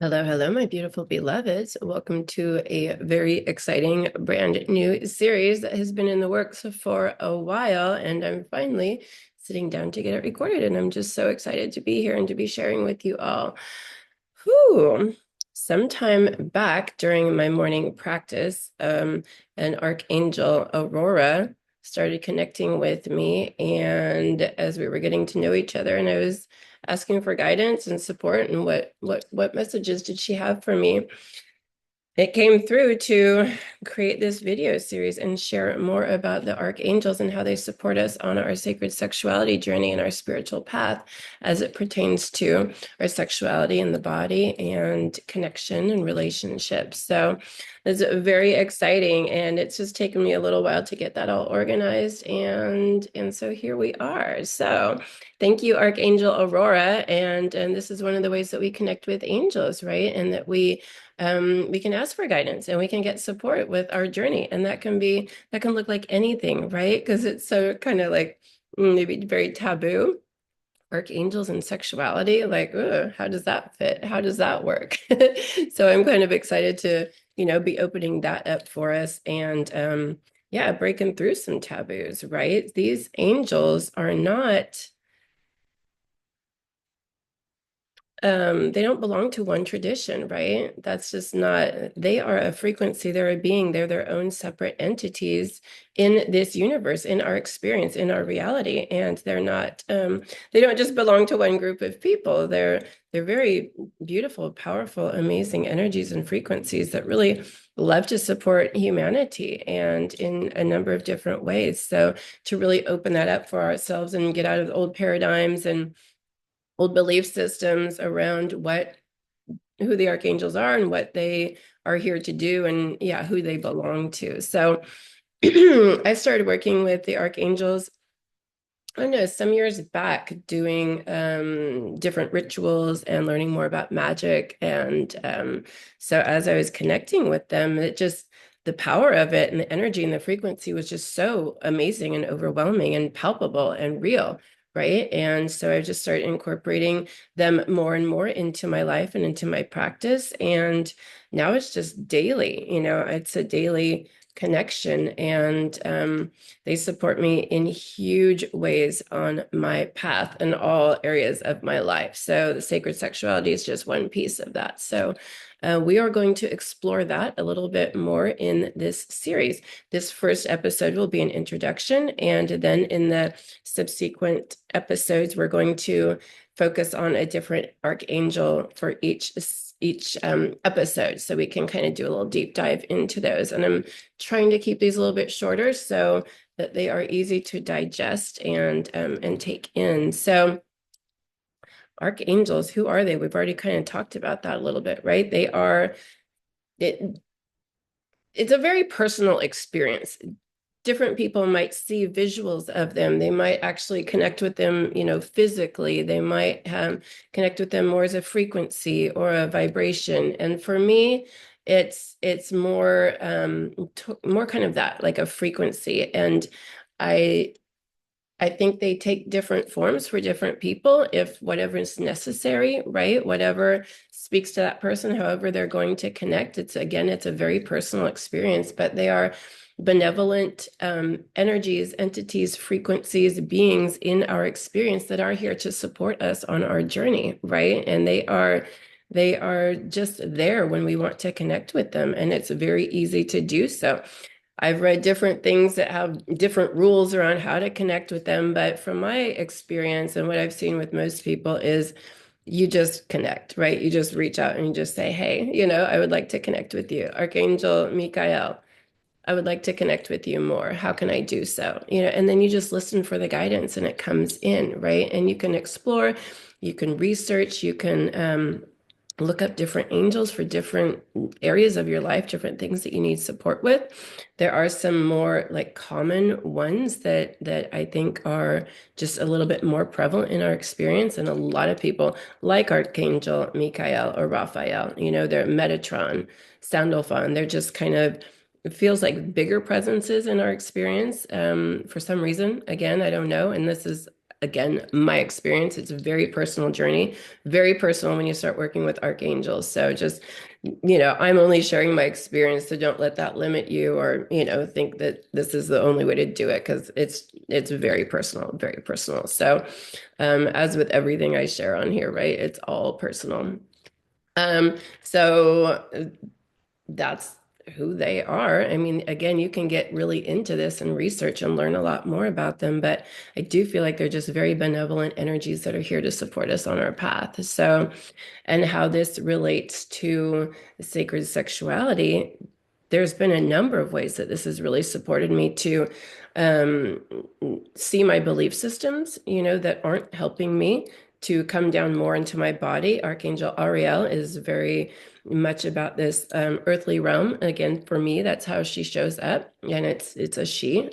Hello, hello, my beautiful beloveds. Welcome to a very exciting brand new series that has been in the works for a while, and I'm finally sitting down to get it recorded, and I'm just so excited to be here and to be sharing with you all. Whew. Sometime back during my morning practice, an archangel, Aurora, started connecting with me, and as we were getting to know each other, and I was asking for guidance and support and what messages did she have for me, it came through to create this video series and share more about the archangels and how they support us on our sacred sexuality journey and our spiritual path as it pertains to our sexuality in the body and connection and relationships. So it's very exciting, and it's just taken me a little while to get that all organized, and so here we are. So thank you, Archangel Aurora, and this is one of the ways that we connect with angels, right? And that we can ask for guidance and we can get support with our journey. And that can look like anything, right? Because it's so kind of like maybe very taboo. Archangels and sexuality, like, ugh, how does that fit? How does that work? So I'm kind of excited to, be opening that up for us and yeah, breaking through some taboos, right? These angels are not they don't belong to one tradition, right? That's just not, they are a frequency, they're a being, they're their own separate entities in this universe, in our experience, in our reality. And they're not, they don't just belong to one group of people. They're very beautiful, powerful, amazing energies and frequencies that really love to support humanity and in a number of different ways. So to really open that up for ourselves and get out of the old paradigms and old belief systems around who the archangels are and what they are here to do, and yeah, who they belong to. So I started working with the archangels, I don't know, some years back, doing different rituals and learning more about magic. And so as I was connecting with them, the power of it and the energy and the frequency was just so amazing and overwhelming and palpable and real. Right. And so I just started incorporating them more and more into my life and into my practice. And now it's just daily, it's a daily connection. And they support me in huge ways on my path in all areas of my life. So the sacred sexuality is just one piece of that. So we are going to explore that a little bit more in this series. This first episode will be an introduction, and then in the subsequent episodes, we're going to focus on a different archangel for each episode, so we can kind of do a little deep dive into those. And I'm trying to keep these a little bit shorter so that they are easy to digest and take in. So archangels, who are they? We've already kind of talked about that a little bit, right? It, it's a very personal experience. Different people might see visuals of them. They might actually connect with them, physically. They might connect with them more as a frequency or a vibration. And for me, it's more more kind of that, like a frequency. And I I think they take different forms for different people, if whatever is necessary, right? Whatever speaks to that person, however they're going to connect. It's a very personal experience, but they are benevolent energies, entities, frequencies, beings in our experience that are here to support us on our journey, right? And they are just there when we want to connect with them, and it's very easy to do so. I've read different things that have different rules around how to connect with them, but from my experience and what I've seen with most people is you just connect, right? You just reach out and you just say, hey, I would like to connect with you. Archangel Michael, I would like to connect with you more. How can I do so? And then you just listen for the guidance and it comes in, right? And you can explore, you can research, you can look up different angels for different areas of your life, different things that you need support with. There are some more like common ones that I think are just a little bit more prevalent in our experience. And a lot of people like Archangel Michael or Raphael, they're Metatron, Sandalphon. They're just kind of, it feels like bigger presences in our experience for some reason. Again, I don't know. And this is again, my experience. It's a very personal journey, very personal when you start working with archangels. So just, I'm only sharing my experience, so don't let that limit you or, think that this is the only way to do it because it's very personal, very personal. So, as with everything I share on here, right? It's all personal. So that's who they are. I mean, again, you can get really into this and research and learn a lot more about them, but I do feel like they're just very benevolent energies that are here to support us on our path. So, and how this relates to sacred sexuality, there's been a number of ways that this has really supported me to um, see my belief systems, that aren't helping me to come down more into my body. Archangel Ariel is very much about this earthly realm. Again, for me, that's how she shows up, and it's a she.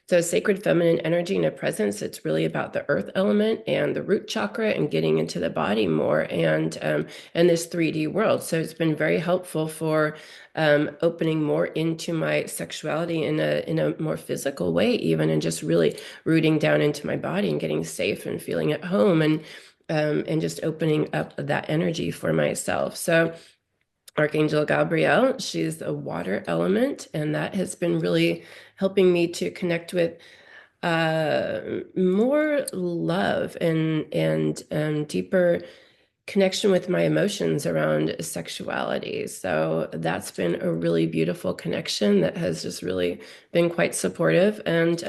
So sacred feminine energy and a presence. It's really about the earth element and the root chakra and getting into the body more and this 3D world. So it's been very helpful for opening more into my sexuality in a more physical way, even, and just really rooting down into my body and getting safe and feeling at home and just opening up that energy for myself. So Archangel Gabrielle, she's a water element, and that has been really helping me to connect with more love and deeper connection with my emotions around sexuality. So that's been a really beautiful connection that has just really been quite supportive. And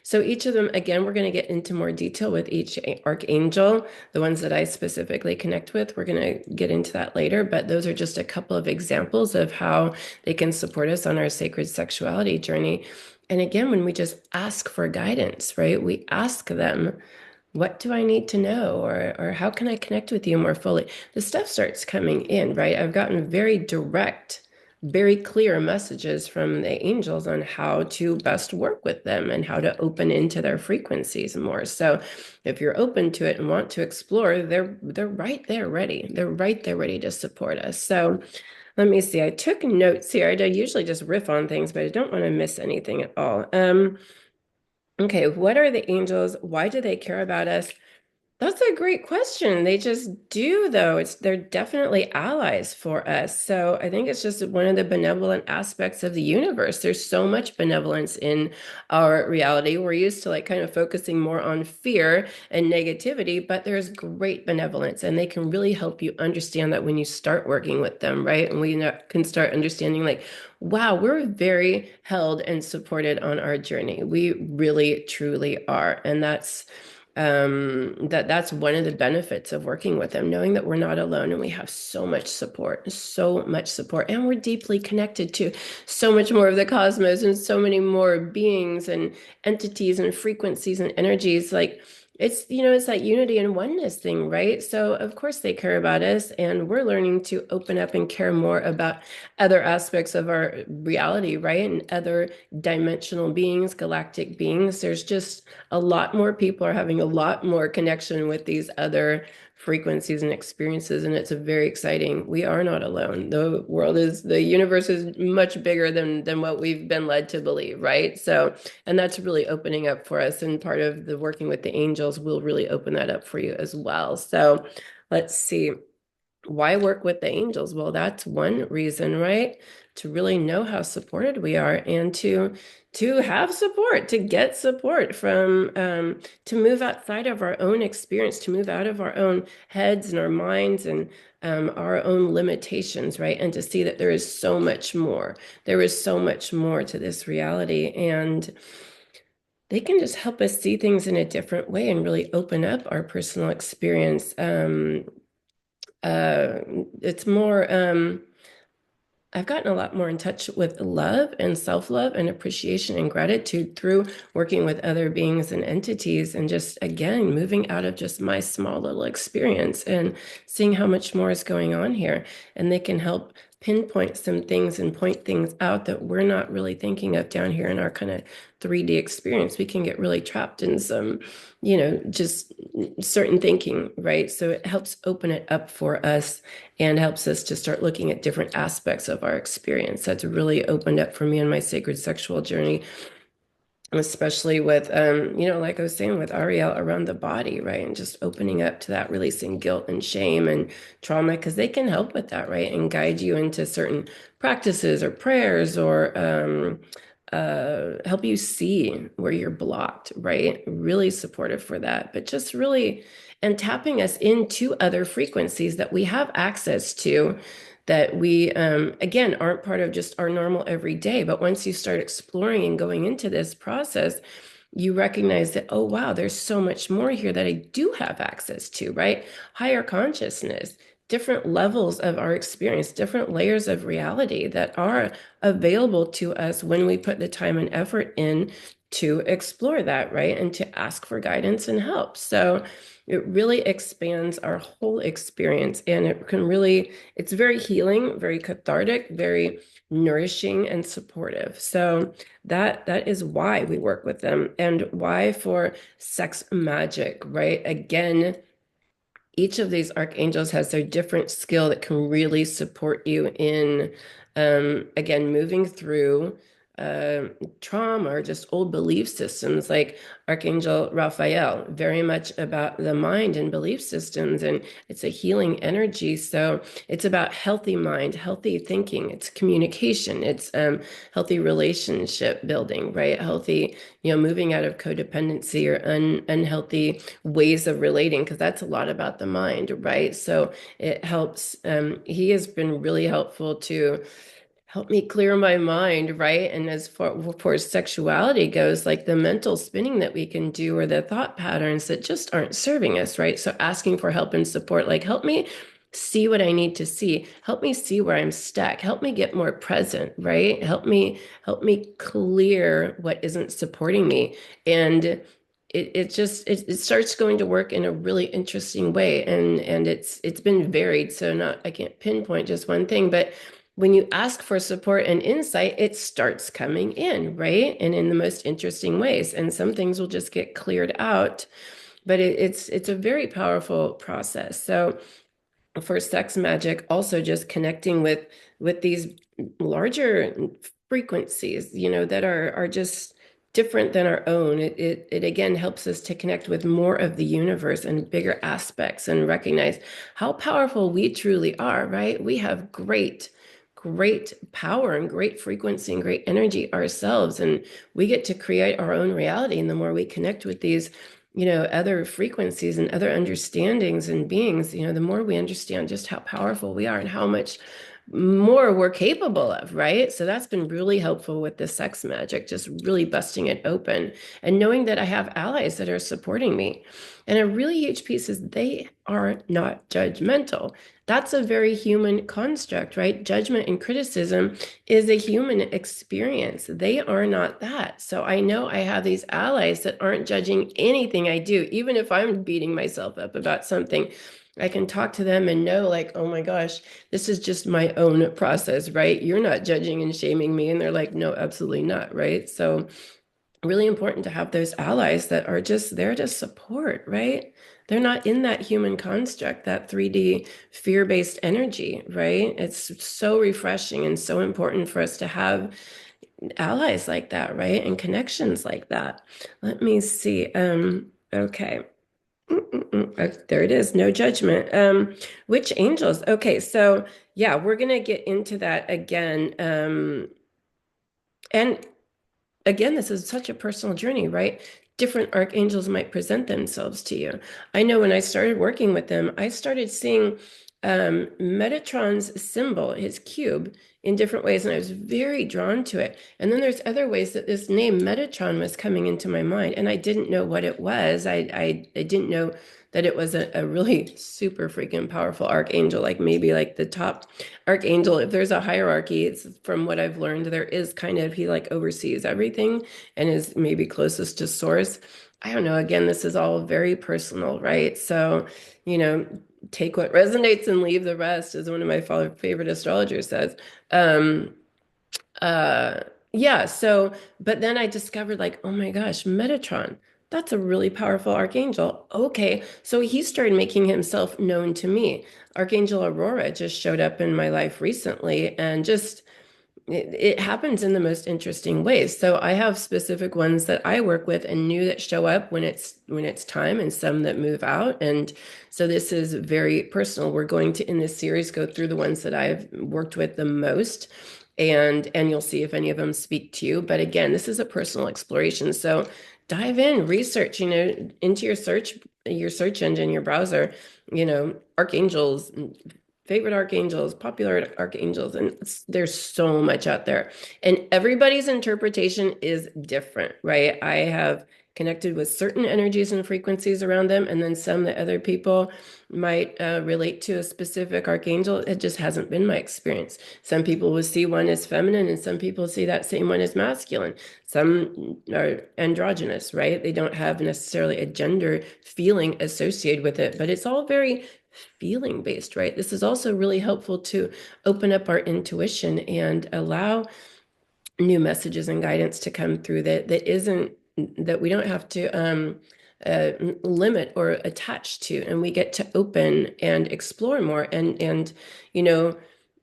so each of them, again, we're going to get into more detail with each archangel, the ones that I specifically connect with. We're going to get into that later, but those are just a couple of examples of how they can support us on our sacred sexuality journey. And again, when we just ask for guidance, right? We ask them, what do I need to know? Or how can I connect with you more fully? The stuff starts coming in, right? I've gotten very direct, very clear messages from the angels on how to best work with them and how to open into their frequencies more. So if you're open to it and want to explore, they're right there ready. They're right there ready to support us. So let me see. I took notes here. I usually just riff on things, but I don't want to miss anything at all. Okay, what are the angels? Why do they care about us? That's a great question. They just do, though. They're definitely allies for us. So I think it's just one of the benevolent aspects of the universe. There's so much benevolence in our reality. We're used to like kind of focusing more on fear and negativity, but there's great benevolence, and they can really help you understand that when you start working with them, right? And we can start understanding like, wow, we're very held and supported on our journey. We really, truly are. And that's one of the benefits of working with them, knowing that we're not alone and we have so much support, and we're deeply connected to so much more of the cosmos and so many more beings and entities and frequencies and energies. Like it's that unity and oneness thing, right? So of course they care about us, and we're learning to open up and care more about other aspects of our reality, right? And other dimensional beings, galactic beings. There's just a lot more people are having a lot more connection with these other frequencies and experiences, and it's very exciting. We are not alone. The universe is much bigger than what we've been led to believe, right? So, and that's really opening up for us, and part of the working with the angels will really open that up for you as well. So let's see. Why work with the angels? Well, that's one reason, right? To really know how supported we are, and to have support, to get support from to move outside of our own experience, to move out of our own heads and our minds and our own limitations, right? And to see that there is so much more. There is so much more to this reality, and they can just help us see things in a different way and really open up our personal experience. Uh, it's more, I've gotten a lot more in touch with love and self-love and appreciation and gratitude through working with other beings and entities, and just, again, moving out of just my small little experience and seeing how much more is going on here. And they can help pinpoint some things and point things out that we're not really thinking of down here in our kind of 3D experience. We can get really trapped in some, just certain thinking, right? So it helps open it up for us and helps us to start looking at different aspects of our experience. That's really opened up for me on my sacred sexual journey. especially with like I was saying with Ariel around the body, right? And just opening up to that, releasing guilt and shame and trauma, because they can help with that, right? And guide you into certain practices or prayers or help you see where you're blocked, right? Really supportive for that. But just really and tapping us into other frequencies that we have access to, that we again aren't part of just our normal everyday. But once you start exploring and going into this process, you recognize that, oh wow, there's so much more here that I do have access to, right? Higher consciousness, different levels of our experience, different layers of reality that are available to us when we put the time and effort in to explore that, right? And to ask for guidance and help. So it really expands our whole experience, and it can really, it's very healing, very cathartic, very nourishing and supportive. So that is why we work with them, and why for sex magic, right? Again, each of these archangels has their different skill that can really support you in, again, moving through uh, trauma or just old belief systems. Like Archangel Raphael, very much about the mind and belief systems, and it's a healing energy. So it's about healthy mind, healthy thinking, it's communication, it's healthy relationship building, right? Healthy, moving out of codependency or unhealthy ways of relating, because that's a lot about the mind, right? So it helps. He has been really helpful to help me clear my mind, right? And as far as sexuality goes, like the mental spinning that we can do, or the thought patterns that just aren't serving us, right? So asking for help and support, like help me see what I need to see, help me see where I'm stuck, help me get more present, right? Help me clear what isn't supporting me. And it starts going to work in a really interesting way, and it's been varied, so not, I can't pinpoint just one thing, but when you ask for support and insight, it starts coming in, right? And in the most interesting ways. And some things will just get cleared out, but it's a very powerful process. So for sex magic, also just connecting with these larger frequencies, that are just different than our own. It again helps us to connect with more of the universe and bigger aspects, and recognize how powerful we truly are, right? We have great power and great frequency and great energy ourselves, and we get to create our own reality. And the more we connect with these, other frequencies and other understandings and beings, the more we understand just how powerful we are and how much more we're capable of, right? So that's been really helpful with the sex magic, just really busting it open and knowing that I have allies that are supporting me. And a really huge piece is they are not judgmental. That's a very human construct, right? Judgment and criticism is a human experience. They are not that. So I know I have these allies that aren't judging anything I do, even if I'm beating myself up about something. I can talk to them and know, like, oh my gosh, this is just my own process, right? You're not judging and shaming me. And they're like, no, absolutely not, right? So really important to have those allies that are just there to support, right? They're not in that human construct, that 3D fear-based energy, right? It's so refreshing and so important for us to have allies like that, right? And connections like that. Let me see. Okay. There it is. No judgment. Which angels? Okay, so yeah, we're gonna get into that again. And again, this is such a personal journey, right? Different archangels might present themselves to you. I know when I started working with them, I started seeing Metatron's symbol, his cube, in different ways, and I was very drawn to it. And then there's other ways that this name Metatron was coming into my mind, and I didn't know what it was. I didn't know that it was a really super freaking powerful archangel, like maybe like the top archangel. If there's a hierarchy, it's from what I've learned, there is kind of, he like oversees everything and is maybe closest to source. I don't know. Again, this is all very personal, right? So, you know, take what resonates and leave the rest, as one of my favorite astrologers says. Um, uh, yeah, so, but then I discovered, like, oh my gosh, Metatron, that's a really powerful archangel. Okay, so he started making himself known to me. Archangel Aurora just showed up in my life recently, and just it happens in the most interesting ways. So I have specific ones that I work with and new that show up when it's time, and some that move out. And so this is very personal. We're going to, in this series, go through the ones that I've worked with the most, and you'll see if any of them speak to you. But again, this is a personal exploration. So dive in, research, into your search engine, your browser, archangels, favorite archangels, popular archangels, and there's so much out there. And everybody's interpretation is different, right? I have connected with certain energies and frequencies around them, and then some that other people might relate to a specific archangel. It just hasn't been my experience. Some people will see one as feminine, and some people see that same one as masculine. Some are androgynous, right? They don't have necessarily a gender feeling associated with it, but it's all very feeling based, right? This is also really helpful to open up our intuition and allow new messages and guidance to come through that we don't have to limit or attach to, and we get to open and explore more. And you know,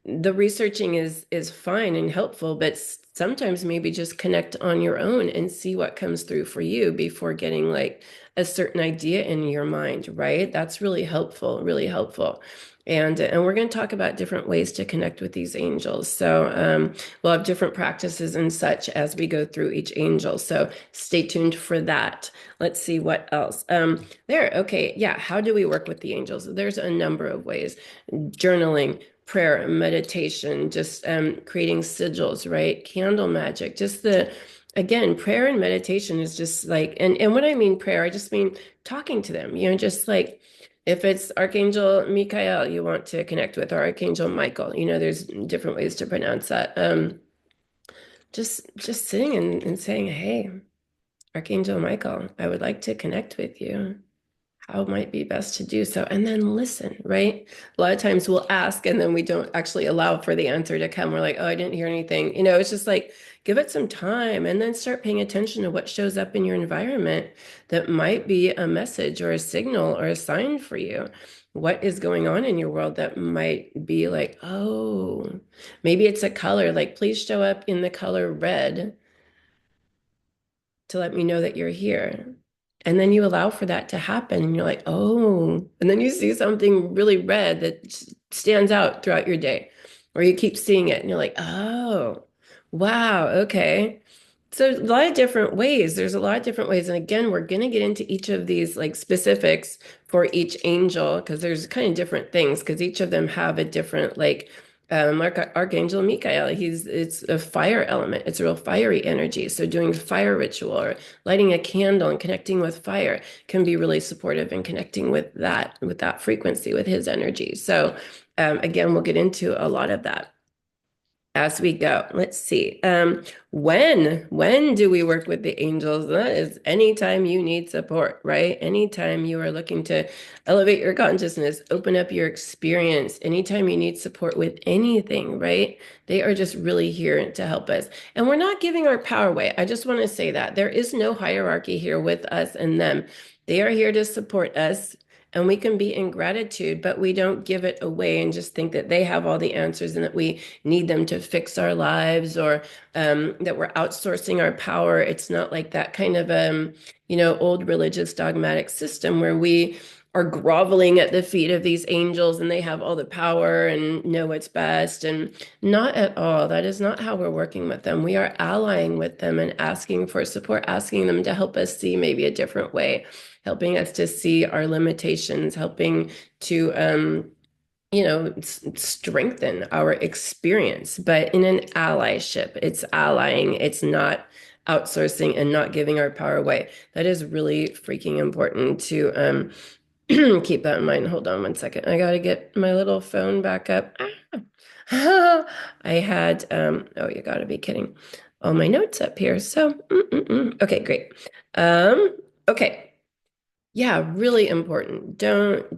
the researching is fine and helpful, but sometimes maybe just connect on your own and see what comes through for you before getting like a certain idea in your mind, right? That's really helpful, really helpful. And we're going to talk about different ways to connect with these angels. So we'll have different practices and such as we go through each angel. So stay tuned for that. Let's see what else. Okay, yeah. How do we work with the angels? There's a number of ways. Journaling, prayer, meditation, just creating sigils, right? Candle magic, again, prayer and meditation is just like, and when I mean prayer, I just mean talking to them, just like, if it's Archangel Michael you want to connect with, or Archangel Michael, there's different ways to pronounce that. Just sitting and saying, hey, Archangel Michael, I would like to connect with you. How it might be best to do so, and then listen, right? A lot of times we'll ask and then we don't actually allow for the answer to come. We're like, oh, I didn't hear anything. It's just like, give it some time and then start paying attention to what shows up in your environment that might be a message or a signal or a sign for you. What is going on in your world that might be like, oh, maybe it's a color, like, please show up in the color red to let me know that you're here. And then you allow for that to happen. And you're like, oh, and then you see something really red that stands out throughout your day, or you keep seeing it and you're like, oh, wow, okay. So a lot of different ways. There's a lot of different ways. And again, we're going to get into each of these like specifics for each angel, because there's kind of different things, because each of them have a different like Archangel Michael, it's a fire element. It's a real fiery energy. So doing fire ritual or lighting a candle and connecting with fire can be really supportive in connecting with that frequency, with his energy. So again, we'll get into a lot of that as we go. Let's see. When do we work with the angels? That is anytime you need support, right? Anytime you are looking to elevate your consciousness, open up your experience, anytime you need support with anything, right? They are just really here to help us. And we're not giving our power away. I just want to say that there is no hierarchy here with us and them. They are here to support us, and we can be in gratitude, but we don't give it away and just think that they have all the answers and that we need them to fix our lives, or that we're outsourcing our power. It's not like that kind of old religious dogmatic system where we are groveling at the feet of these angels and they have all the power and know what's best. And not at all. That is not how we're working with them. We are allying with them and asking for support, asking them to help us see maybe a different way, helping us to see our limitations, helping to strengthen our experience, but in an allyship. It's allying, it's not outsourcing and not giving our power away. That is really freaking important to keep that in mind. Hold on one second. I gotta get my little phone back up. I had, oh, you gotta be kidding. All my notes up here. So, okay, great. Okay. Yeah, really important. Don't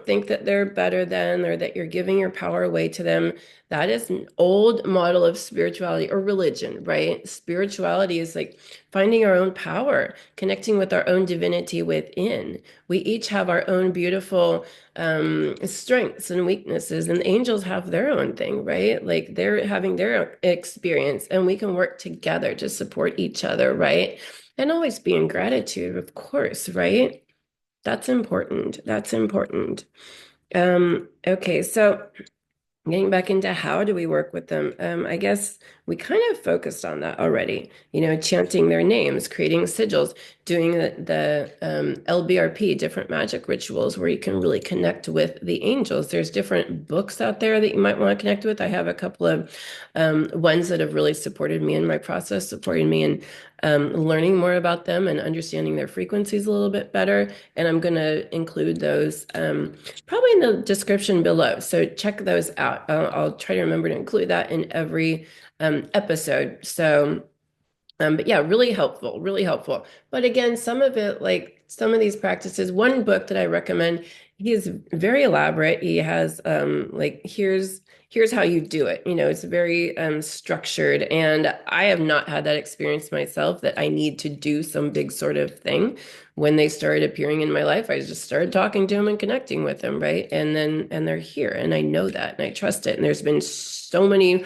think that they're better than or that you're giving your power away to them. That is an old model of spirituality or religion, right? Spirituality is like finding our own power, connecting with our own divinity within. We each have our own beautiful strengths and weaknesses, and the angels have their own thing, right? Like they're having their experience, and we can work together to support each other, right? And always be in gratitude, of course, right? That's important. That's important. Okay, so getting back into how do we work with them? I guess we kind of focused on that already. Chanting their names, creating sigils, doing the LBRP, different magic rituals where you can really connect with the angels. There's different books out there that you might want to connect with. I have a couple of ones that have really supported me in my process, supporting me in learning more about them and understanding their frequencies a little bit better. And I'm going to include those probably in the description below. So check those out. I'll try to remember to include that in every episode. So but yeah, really helpful, really helpful. But again, some of it, like some of these practices, one book that I recommend, he is very elaborate. He has like here's how you do it. It's very structured. And I have not had that experience myself that I need to do some big sort of thing. When they started appearing in my life, I just started talking to them and connecting with them, right? And they're here. And I know that and I trust it. And there's been so many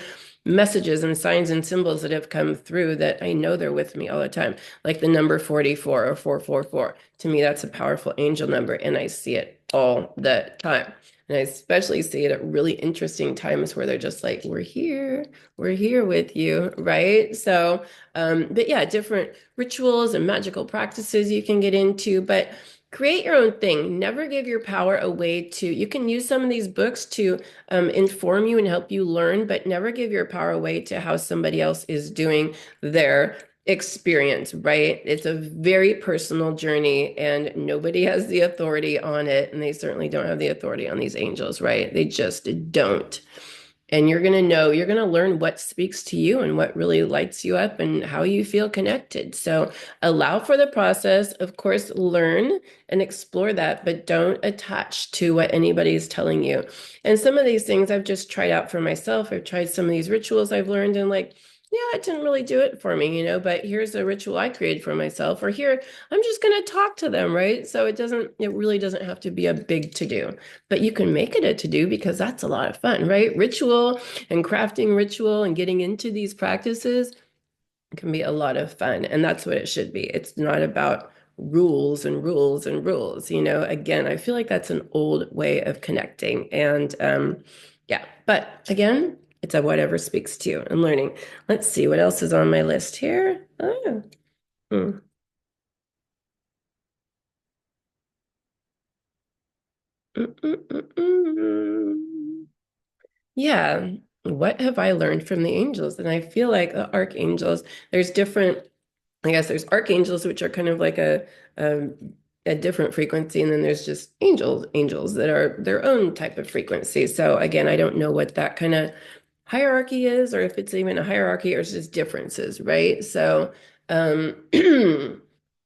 messages and signs and symbols that have come through that I know they're with me all the time, like the number 44 or 444. To me, that's a powerful angel number, and I see it all the time. And I especially see it at really interesting times where they're just like, we're here with you, right? So, but yeah, different rituals and magical practices you can get into, but create your own thing. Never give your power away to, you can use some of these books to inform you and help you learn, but never give your power away to how somebody else is doing their experience, right? It's a very personal journey and nobody has the authority on it. And they certainly don't have the authority on these angels, right? They just don't. And you're going to know, you're going to learn what speaks to you and what really lights you up and how you feel connected. So allow for the process. Of course, learn and explore that, but don't attach to what anybody's telling you. And some of these things I've just tried out for myself. I've tried some of these rituals I've learned and like, yeah, it didn't really do it for me, but here's a ritual I created for myself, or here, I'm just going to talk to them, right? So it really doesn't have to be a big to do, but you can make it a to do because that's a lot of fun, right? Ritual and crafting ritual and getting into these practices can be a lot of fun. And that's what it should be. It's not about rules and rules and rules. Again, I feel like that's an old way of connecting. And yeah, but again, it's a whatever speaks to you and learning. Let's see what else is on my list here. Oh, hmm. Mm, mm, mm, mm. Yeah. What have I learned from the angels? And I feel like the archangels, there's different, I guess there's archangels, which are kind of like a, a different frequency, and then there's just angels that are their own type of frequency. So again, I don't know what that kind of hierarchy is, or if it's even a hierarchy, or it's just differences, right? So um,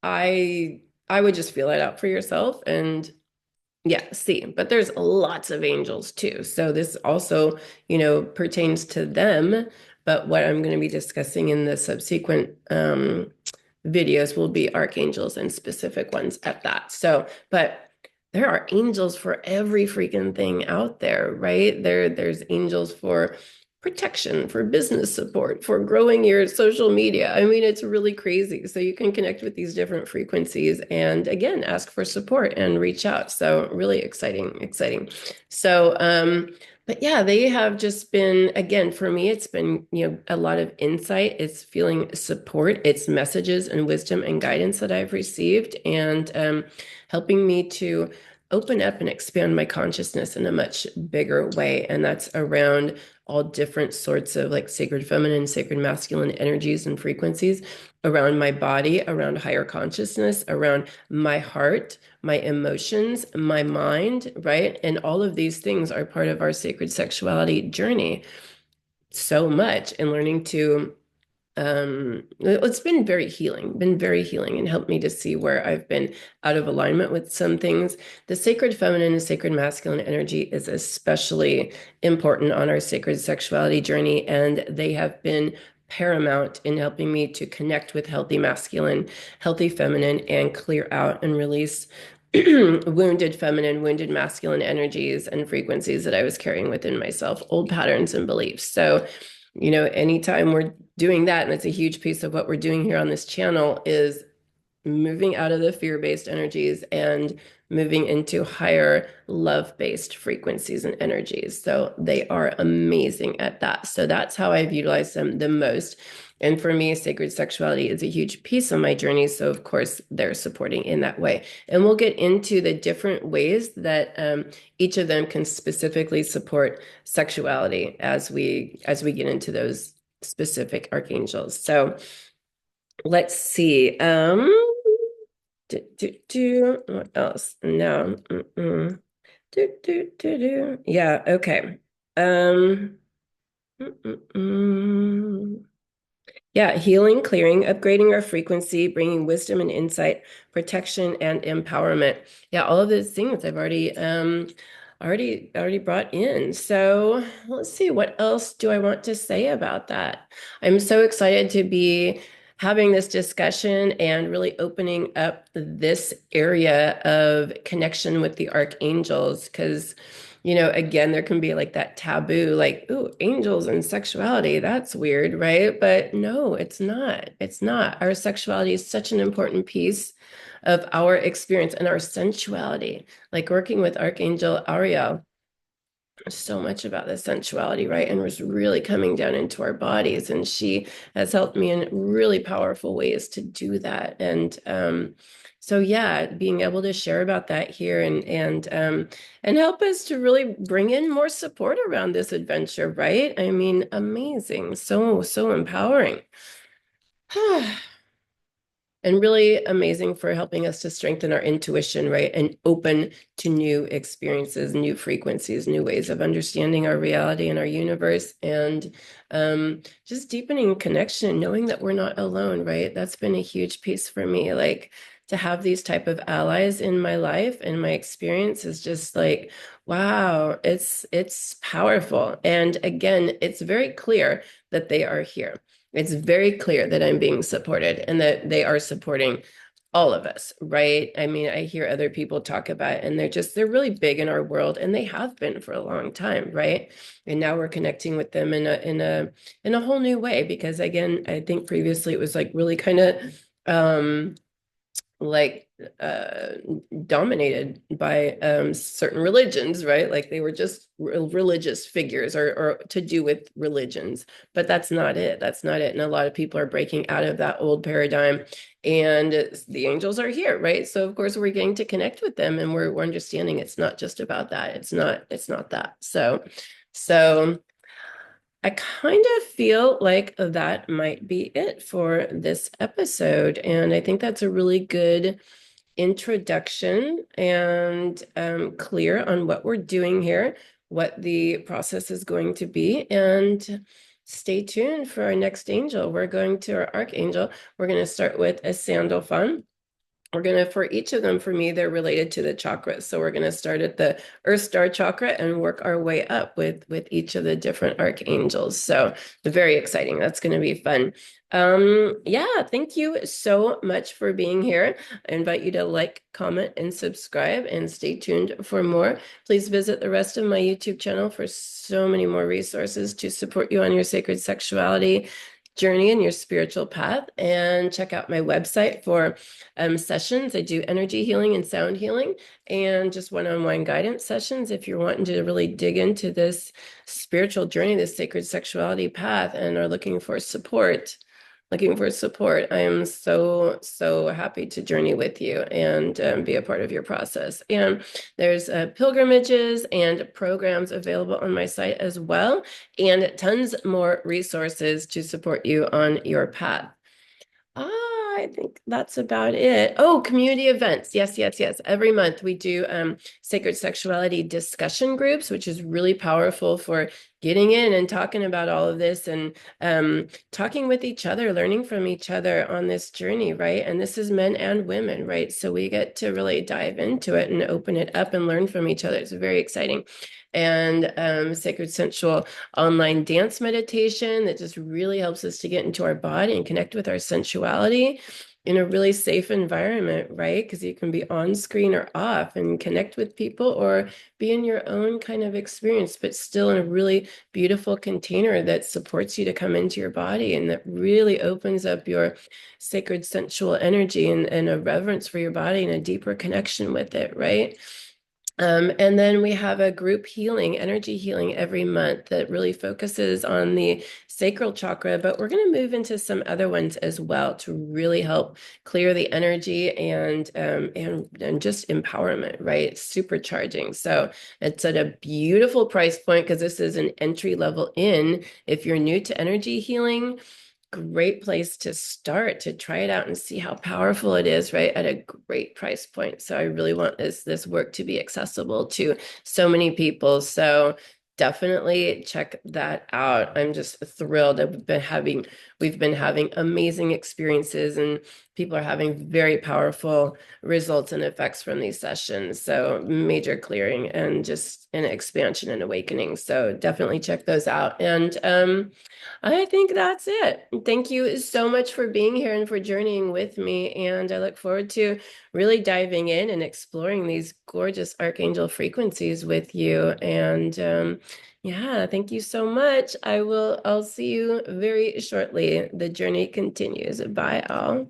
I I would just feel it out for yourself and yeah, see, but there's lots of angels too. So this also, pertains to them. But what I'm going to be discussing in the subsequent videos will be archangels and specific ones at that. So, but there are angels for every freaking thing out there, right? There's angels for protection, for business support, for growing your social media. I mean, it's really crazy. So you can connect with these different frequencies and again, ask for support and reach out. So really exciting, exciting. So, but yeah, they have just been, again, for me, it's been, a lot of insight. It's feeling support. It's messages and wisdom and guidance that I've received and helping me to open up and expand my consciousness in a much bigger way. And that's around all different sorts of like sacred feminine, sacred masculine energies and frequencies around my body, around higher consciousness, around my heart, my emotions, my mind, right? And all of these things are part of our sacred sexuality journey so much and learning to it's been very healing and helped me to see where I've been out of alignment with some things. The sacred feminine and sacred masculine energy is especially important on our sacred sexuality journey, and they have been paramount in helping me to connect with healthy masculine, healthy feminine, and clear out and release wounded feminine, wounded masculine energies and frequencies that I was carrying within myself, old patterns and beliefs. So, anytime we're doing that, and it's a huge piece of what we're doing here on this channel, is moving out of the fear-based energies and moving into higher love-based frequencies and energies. So they are amazing at that. So that's how I've utilized them the most. And for me, sacred sexuality is a huge piece of my journey. So of course, they're supporting in that way. And we'll get into the different ways that each of them can specifically support sexuality as we get into those specific archangels. So let's see. What else? No. Yeah, okay. Yeah, healing, clearing, upgrading our frequency, bringing wisdom and insight, protection and empowerment. Yeah, all of those things I've already brought in. So let's see, what else do I want to say about that? I'm so excited to be having this discussion and really opening up this area of connection with the archangels, because again, there can be like that taboo, like, ooh, angels and sexuality, that's weird, right? But no, it's not. It's not. Our sexuality is such an important piece of our experience and our sensuality. Like working with Archangel Ariel, so much about the sensuality, right? And was really coming down into our bodies. And she has helped me in really powerful ways to do that. And so yeah, being able to share about that here and help us to really bring in more support around this adventure, right? I mean, amazing. So empowering. And really amazing for helping us to strengthen our intuition, right? And open to new experiences, new frequencies, new ways of understanding our reality and our universe, and just deepening connection, knowing that we're not alone, right? That's been a huge piece for me. Like to have these type of allies in my life and my experience is just like, wow, it's powerful. And again, it's very clear that they are here. It's very clear that I'm being supported and that they are supporting all of us, right? I mean, I hear other people talk about it and they're really big in our world, and they have been for a long time, right? And now we're connecting with them in a whole new way, because again, I think previously it was like really kind of like dominated by certain religions, right? Like they were just religious figures or to do with religions, but that's not it. That's not it. And a lot of people are breaking out of that old paradigm, and the angels are here, right? So of course we're getting to connect with them, and we're understanding it's not just about that. It's not that. So I kind of feel like that might be it for this episode. And I think that's a really good introduction and clear on what we're doing here, what the process is going to be. And stay tuned for our next angel. We're going to our archangel. We're going to start with a Sandalphon. We're going to, for each of them, for me, they're related to the chakras. So we're going to start at the Earth Star chakra and work our way up with each of the different archangels. So very exciting. That's going to be fun. Yeah, thank you so much for being here. I invite you to like, comment, and subscribe, and stay tuned for more. Please visit the rest of my YouTube channel for so many more resources to support you on your sacred sexuality journey and your spiritual path, and check out my website for sessions. I do energy healing and sound healing and just one-on-one guidance sessions if you're wanting to really dig into this spiritual journey, this sacred sexuality path, and are looking for support. I am so happy to journey with you and be a part of your process. And there's pilgrimages and programs available on my site as well, and tons more resources to support you on your path. I think that's about it. Oh, community events. Yes. Every month we do sacred sexuality discussion groups, which is really powerful for getting in and talking about all of this, and talking with each other, learning from each other on this journey, right? And this is men and women, right? So we get to really dive into it and open it up and learn from each other. It's very exciting. And sacred sensual online dance meditation that just really helps us to get into our body and connect with our sensuality in a really safe environment, right? Because you can be on screen or off and connect with people, or be in your own kind of experience, but still in a really beautiful container that supports you to come into your body, and that really opens up your sacred sensual energy, and a reverence for your body and a deeper connection with it, right? And then we have a group healing, energy healing every month that really focuses on the sacral chakra, but we're going to move into some other ones as well to really help clear the energy and just empowerment, right? Supercharging. So it's at a beautiful price point because this is an entry level in. If you're new to energy healing, great place to start to try it out and see how powerful it is, right? At a great price point. So I really want this work to be accessible to so many people. So definitely check that out. I'm just thrilled that we've been having amazing experiences, and people are having very powerful results and effects from these sessions. So major clearing and just an expansion and awakening. So definitely check those out. And I think that's it. Thank you so much for being here and for journeying with me. And I look forward to really diving in and exploring these gorgeous archangel frequencies with you. And yeah, thank you so much. I'll see you very shortly. The journey continues. Bye all.